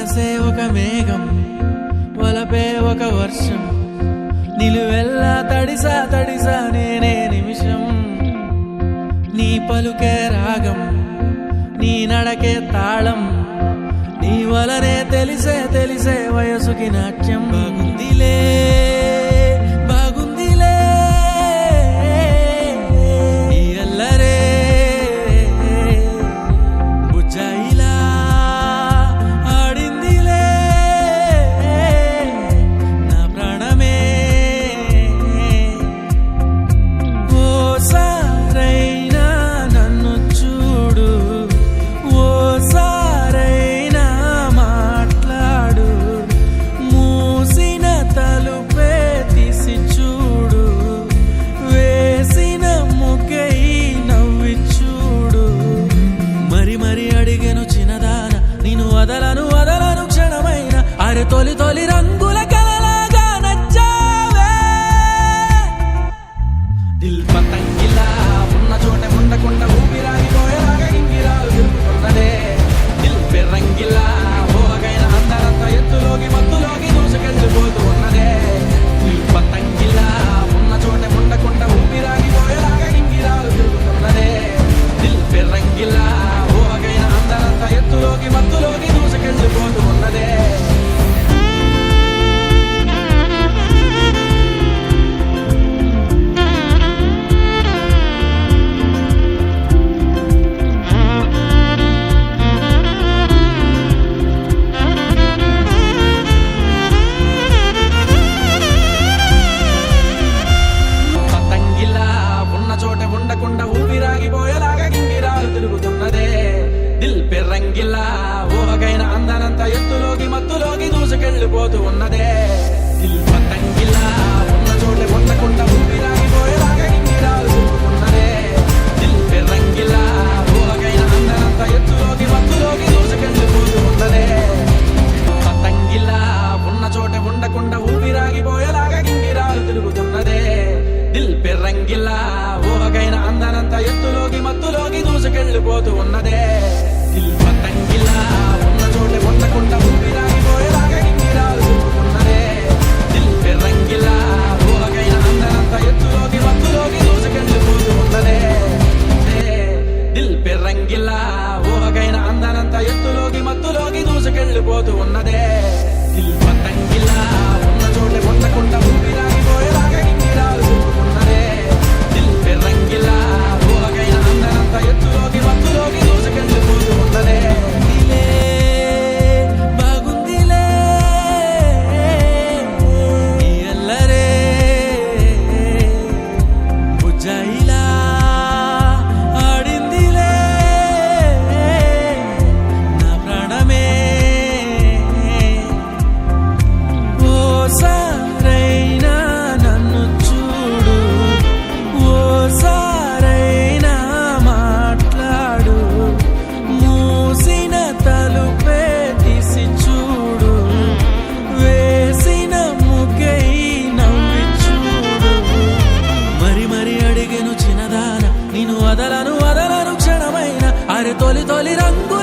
మనసే ఒక మేఘం, వలపే ఒక వర్షం, నిలువెల్లా తడిసా తడిసా నేనే నిమిషం. నీ పలుకే రాగం, నీ నడకే తాళం, నీ వలనే తెలిసే తెలిసే వయసుకి నాట్యం. బాగుందిలే బాగుందిలే ఈ అల్లరే బుజ్జాయిలా ఆడిందిలే నా ప్రాణమే. ఓసారైనా నన్ను చూడు, ఓసారైనా మాట్లాడు, మూసిన తలుపే తీసి చూడు, వేసిన ముగ్గై నవ్వి చూడు. మరి మరి అడిగెను చిన్నదాన, నేను వదలను వదలను క్షణమైన. అరే తొలి తొలి రంగుల కలలాగా నచ్చావే. దిల్ పతంగిలా ఉన్న చోట ఉండకుండా ఊపిరాగిపోయేలాగా ఇంగిరాలు తిరుగుతున్నదే. దిల్ పెర్రంగిలా ఓగైన అందరంత ఎత్తులోకి మత్తులోకి దూసుకెళ్ళిపోతూ ఉన్నదే. దిల్ పతంగిలా ఉన్న చోట ఉండకుండా ఊపిరాగిపోయేలాగా ఇంగిరాలు తిరుగుతున్నదే. దిల్ పెర్రంగిలా ఓగైన అందరంత ఎత్తులోకి మత్తులోకి దూసుకెళ్ళిపోతూ ఉన్నదే. పతంగిలా ఉన్న చోట ఉండకుండా ఊపిరాగిపోయేలాగా గింగిరాలు తిరుగుతున్నదే. దిల్ పెర్రంగిలా ఓగైన అందనంత ఎత్తులోకి మత్తులోకి దూసుకెళ్ళిపోతూ ఉన్నదే. దిల్ పతంగిలా ఉన్న చోట ఉండకుండా ఊపిరాగిపోయేలాగా గింగిరాలు తిరుగుతున్నదే. దిల్ పెర్రంగిలా ఓగైన అందనంత ఎత్తులోకి మత్తులోకి దూసుకెళ్ళిపోతూ ఉన్నదే. పతంగిలా ఉన్న చోట ఉండకుండా ఊపిరాగిపోయేలాగా గింగిరాలు తిరుగుతున్నదే. దిల్ పెర్రంగిలా ఓగైన అందనంత ఎత్తులోకి మత్తులోకి దూసుకెళ్ళిపోతూ ఉన్నదే. దిల్ పతంగిలా ఉన్న చోట ఉండకుండా ఊపిరాగిపోయేలాగా గింగిరాలు తిరుగుతున్నదే. దిల్ పెర్రంగిలా ఓగైన అందనంత ఎత్తులోకి మత్తులోకి దూసుకెళ్ళిపోతూ ఉన్నదే. దిల్ పెర్రంగిలా ఓగైన అందనంత ఎత్తులోకి మత్తులోకి దూసుకెళ్ళిపోతూ ఉన్నదే. దిల్ పతంగిలా ఉన్న చోట ఉండకుండా ఊపిరాగిపోయేలాగా గింగిరాలు తిరుగుతున్నదే. దిల్ పెర్రంగిలా ఓగైన అందనంత ఎత్తులోకి మత్తులోకి దూసుకెళ్ళిపోతూ ఉన్నదే. బాగుందిలే ఈ అల్లరే బుజ్జాయిలా ఆడిందిలే నా ప్రాణమే. ఓసారైనా నన్ను చూడు, ఓసారైనా మాట్లాడు, మూసిన తలుపే తీసి చూడు, వేసిన ముగ్గై నవ్వి చూడు. మరి మరి అడిగెను చిన్నదాన, నేను వదలను వదలను క్షణమైన. అరే తొలి తొలి రంగు